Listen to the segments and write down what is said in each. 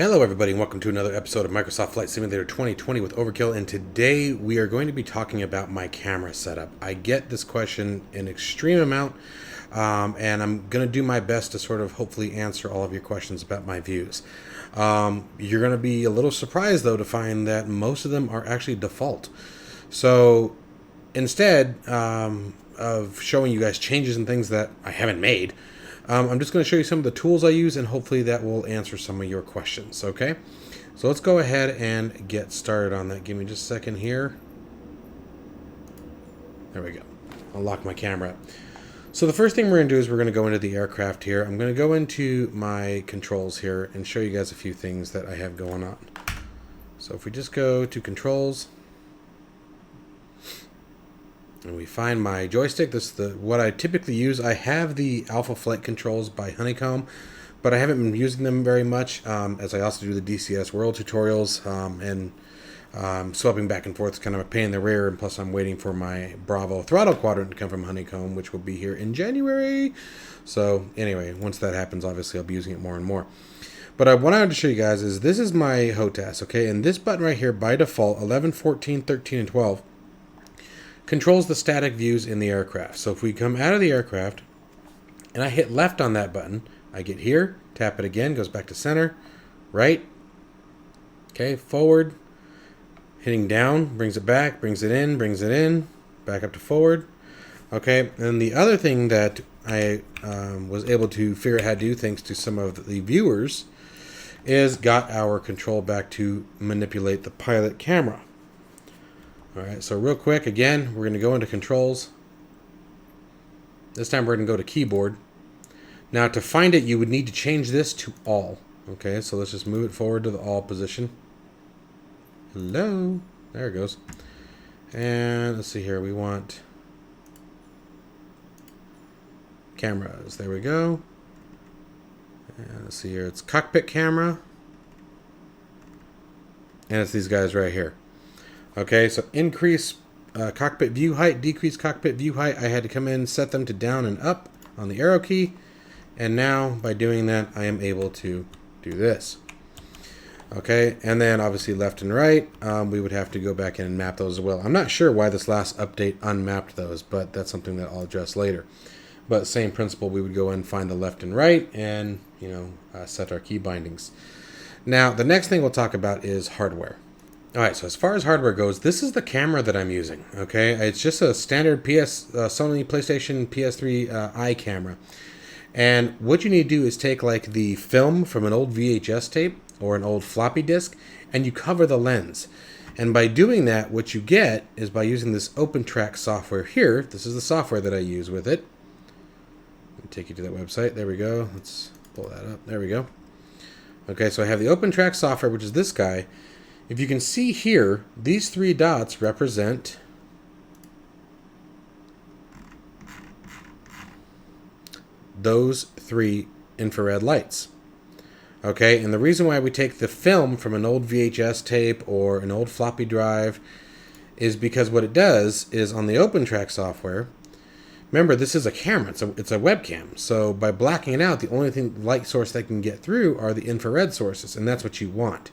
Hello everybody and welcome to another episode of Microsoft Flight Simulator 2020 with Overkill, and today we are going to be talking about my camera setup. I get this question an extreme amount, and I'm going to do my best to sort of hopefully answer all of your questions about my views. You're going to be a little surprised though to find that most of them are actually default. So instead of showing you guys changes and things that I haven't made, I'm just going to show you some of the tools I use, and hopefully that will answer some of your questions, okay? So let's go ahead and get started on that. Give me just a second here. There we go. I'll lock my camera up. So the first thing we're going to do is we're going to go into the aircraft here. I'm going to go into my controls here and show you guys a few things that I have going on. So if we just go to controls, and we find my joystick. This is what I typically use. I have the Alpha Flight controls by Honeycomb, but I haven't been using them very much, as I also do the DCS World tutorials, and swapping back and forth is kind of a pain in the rear, and plus I'm waiting for my Bravo throttle quadrant to come from Honeycomb, which will be here in January. So anyway, once that happens, obviously I'll be using it more and more. But what I wanted to show you guys is this is my HOTAS, okay? And this button right here, by default, 11, 14, 13, and 12, controls the static views in the aircraft. So if we come out of the aircraft and I hit left on that button, I get here, tap it again, goes back to center, right, okay, forward, hitting down, brings it back, brings it in, back up to forward, okay. And the other thing that I was able to figure out how to do, thanks to some of the viewers, is got our control back to manipulate the pilot camera. Alright, so real quick, again, we're going to go into controls. This time we're going to go to keyboard. Now to find it, you would need to change this to all. Okay, so let's just move it forward to the all position. Hello. There it goes. And let's see here, we want cameras. There we go. And let's see here, it's cockpit camera. And it's these guys right here. Okay, so increase cockpit view height, decrease cockpit view height. I had to come in, set them to down and up on the arrow key. And now, by doing that, I am able to do this. Okay, and then obviously left and right, we would have to go back in and map those as well. I'm not sure why this last update unmapped those, but that's something that I'll address later. But same principle, we would go in, find the left and right, and, set our key bindings. Now, the next thing we'll talk about is hardware. Alright, so as far as hardware goes, this is the camera that I'm using, okay? It's just a standard Sony PlayStation PS3 i camera. And what you need to do is take like the film from an old VHS tape or an old floppy disk, and you cover the lens. And by doing that, what you get is by using this OpenTrack software here. This is the software that I use with it. Let me take you to that website. There we go. Let's pull that up. There we go. Okay, so I have the OpenTrack software, which is this guy. If you can see here, these three dots represent those three infrared lights. Okay, and the reason why we take the film from an old VHS tape or an old floppy drive is because what it does is on the OpenTrack software, remember this is a camera, it's a webcam, so by blacking it out, the only light source that can get through are the infrared sources, and that's what you want.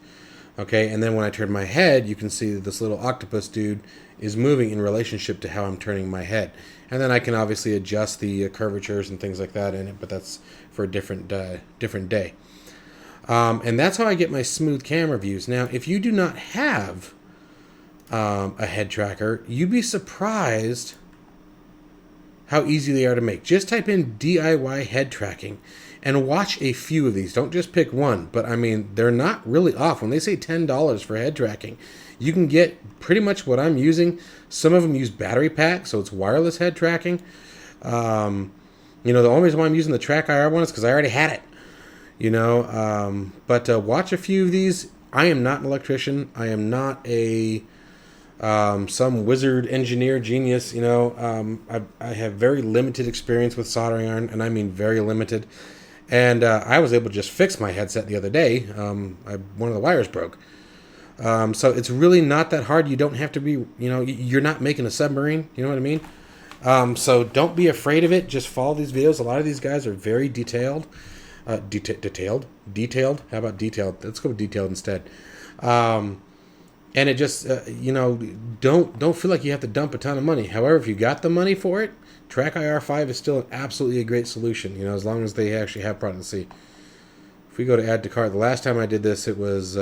Okay, and then when I turn my head, you can see that this little octopus dude is moving in relationship to how I'm turning my head. And then I can obviously adjust the curvatures and things like that in it, but that's for a different day. And that's how I get my smooth camera views. Now, if you do not have a head tracker, you'd be surprised how easy they are to make. Just type in DIY head tracking and watch a few of these. Don't just pick one, but I mean, they're not really off. When they say $10 for head tracking, you can get pretty much what I'm using. Some of them use battery pack, so it's wireless head tracking. The only reason why I'm using the Track IR one is because I already had it. But watch a few of these. I am not an electrician. I am not a some wizard engineer genius. I have very limited experience with soldering iron, and I mean very limited. And I was able to just fix my headset the other day. One of the wires broke. So it's really not that hard. You don't have to be, you're not making a submarine. You know what I mean? So don't be afraid of it. Just follow these videos. A lot of these guys are very detailed. Detailed. How about detailed? Let's go with detailed instead. And it just you know, don't feel like you have to dump a ton of money. However, if you got the money for it, TrackIR 5 is still absolutely a great solution. You know, as long as they actually have product. See, if we go to add to cart, the last time I did this, it was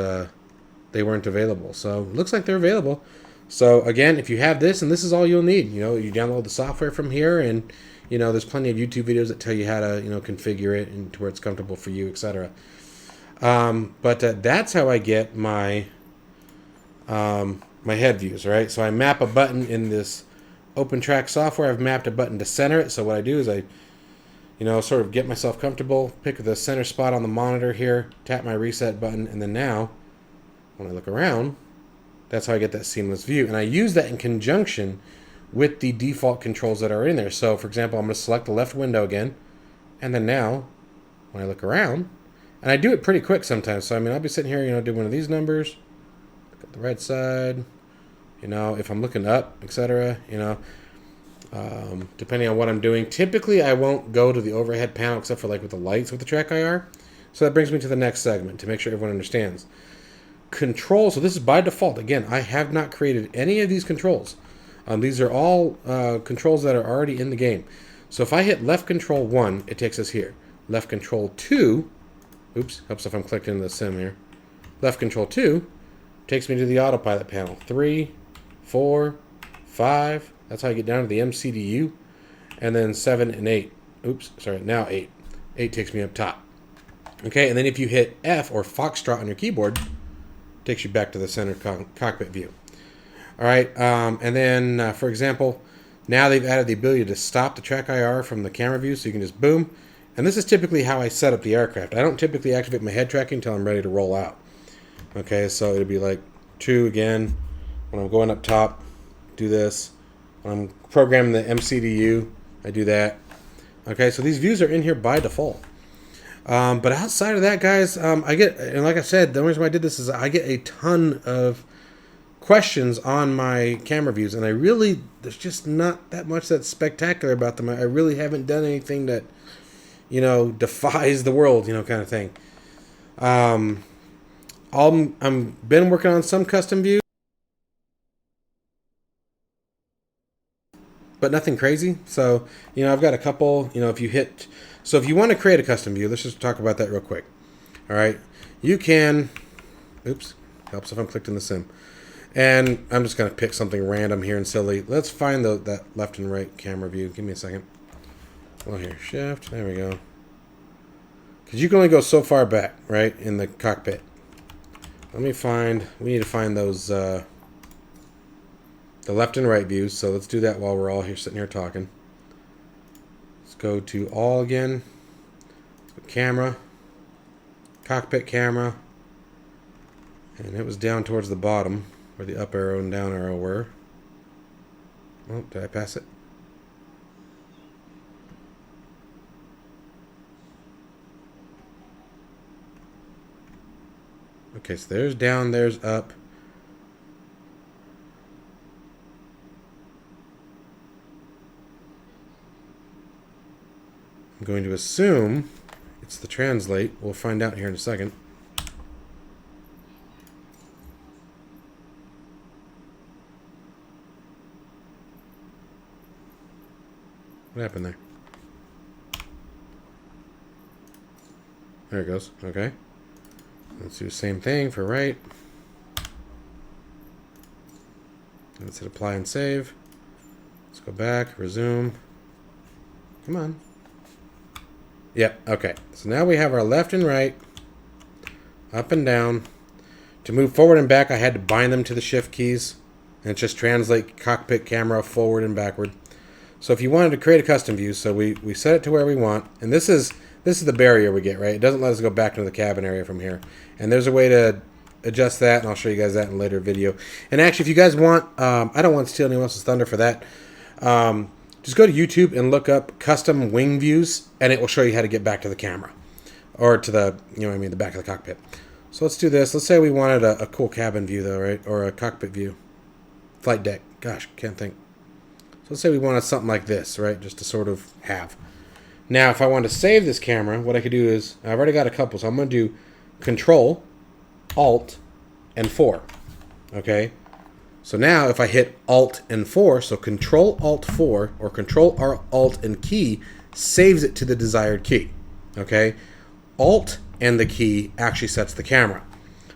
they weren't available. So it looks like they're available. So again, if you have this, and this is all you'll need. You know, you download the software from here, and you know, there's plenty of YouTube videos that tell you how to, you know, configure it and to where it's comfortable for you, etc. But that's how I get my my head views, right? So I map a button in this OpenTrack software. I've mapped a button to center it. So what I do is I, you know, sort of get myself comfortable, pick the center spot on the monitor here, tap my reset button, and then now, when I look around, that's how I get that seamless view. And I use that in conjunction with the default controls that are in there. So, for example, I'm going to select the left window again, and then now, when I look around, and I do it pretty quick sometimes. So, I mean, I'll be sitting here, you know, do one of these numbers, look at the right side, you know, if I'm looking up, etc., you know, depending on what I'm doing. Typically, I won't go to the overhead panel except for like with the lights with the TrackIR. So that brings me to the next segment to make sure everyone understands. Control, so this is by default. Again, I have not created any of these controls. These are all controls that are already in the game. So if I hit left control 1, it takes us here. Left control 2, oops, helps if I'm clicked into the sim here. Left control 2 takes me to the autopilot panel. 3, 4, 5, that's how I get down to the MCDU. And then 7 and 8. Oops, sorry, now 8. 8 takes me up top. Okay, and then if you hit F or Foxtrot on your keyboard, it takes you back to the center cockpit view. All right, and then, for example, now they've added the ability to stop the TrackIR from the camera view, so you can just boom. And this is typically how I set up the aircraft. I don't typically activate my head tracking until I'm ready to roll out. Okay, so it'll be like 2 again. When I'm going up top, do this. When I'm programming the MCDU, I do that. Okay, so these views are in here by default. But outside of that, guys, I get, and like I said, the reason why I did this is I get a ton of questions on my camera views, and there's just not that much that's spectacular about them. I really haven't done anything that, you know, defies the world, you know, kind of thing. I'm been working on some custom views, but nothing crazy. So, you know, I've got a couple, you know, if you want to create a custom view, let's just talk about that real quick. All right. You can, oops, helps if I'm clicked in the sim. And I'm just going to pick something random here and silly. Let's find that left and right camera view. Give me a second. Well, here, shift, there we go. Because you can only go so far back, right, in the cockpit. We need to find those, the left and right views. So let's do that while we're all here sitting here talking. Let's go to all again. Camera. Cockpit camera. And it was down towards the bottom where the up arrow and down arrow were. Oh, did I pass it? Okay, so there's down, there's up. I'm going to assume it's the translate. We'll find out here in a second. What happened there? There it goes. Okay. Let's do the same thing for right. Let's hit apply and save. Let's go back, resume. Come on. Yep, okay. So now we have our left and right, up and down. To move forward and back, I had to bind them to the shift keys, and it just translate cockpit camera forward and backward. So if you wanted to create a custom view, so we set it to where we want, and this is the barrier we get, right? It doesn't let us go back into the cabin area from here. And there's a way to adjust that, and I'll show you guys that in a later video. And actually, if you guys want, I don't want to steal anyone else's thunder for that. Just go to YouTube and look up custom wing views, and it will show you how to get back to the camera. Or to the, you know what I mean, the back of the cockpit. So let's do this. Let's say we wanted a cool cabin view, though, right? Or a cockpit view. Flight deck. Gosh, can't think. So let's say we wanted something like this, right? Just to sort of have. Now, if I want to save this camera, what I could do is, I've already got a couple, so I'm going to do Control, Alt, and 4. Okay? So now if I hit Alt and 4, so Control Alt 4 or Control Alt and key saves it to the desired key. Okay? Alt and the key actually sets the camera.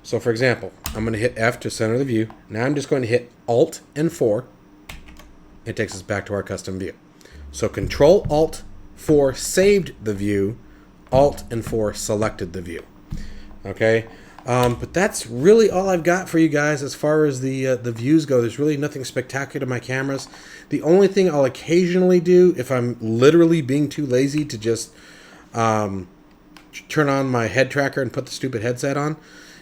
So for example, I'm going to hit F to center the view. Now I'm just going to hit Alt and 4. It takes us back to our custom view. So Control Alt 4 saved the view. Alt and 4 selected the view. Okay? But that's really all I've got for you guys as far as the views go. There's really nothing spectacular to my cameras. The only thing I'll occasionally do if I'm literally being too lazy to just turn on my head tracker and put the stupid headset on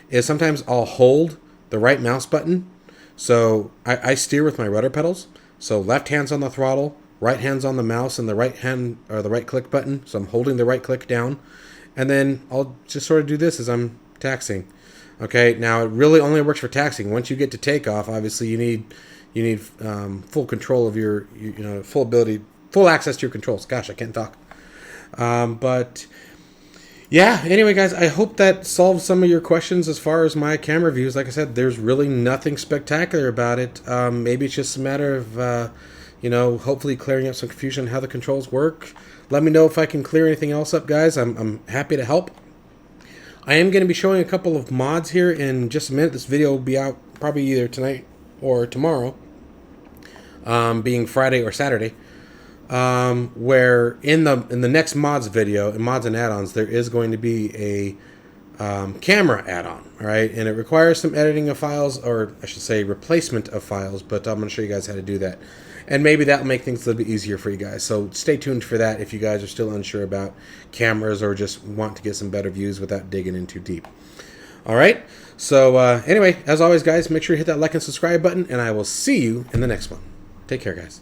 is sometimes I'll hold the right mouse button. So I steer with my rudder pedals. So left hand's on the throttle, right hand's on the mouse, and the right hand or the right click button. So I'm holding the right click down, and then I'll just sort of do this as I'm taxiing. Okay, now it really only works for taxiing. Once you get to takeoff, obviously you need full control of your full access to your controls. Gosh, I can't talk. But yeah, anyway, guys, I hope that solves some of your questions as far as my camera views. Like I said, there's really nothing spectacular about it. Maybe it's just a matter of hopefully clearing up some confusion on how the controls work. Let me know if I can clear anything else up, guys. I'm happy to help. I am going to be showing a couple of mods here in just a minute. This video will be out probably either tonight or tomorrow, being Friday or Saturday. Where in the next mods video, in mods and add-ons, there is going to be a camera add-on, all right? And it requires some editing of files, or I should say replacement of files, but I'm going to show you guys how to do that. And maybe that'll make things a little bit easier for you guys. So stay tuned for that if you guys are still unsure about cameras or just want to get some better views without digging in too deep. All right? So anyway, as always, guys, make sure you hit that like and subscribe button, and I will see you in the next one. Take care, guys.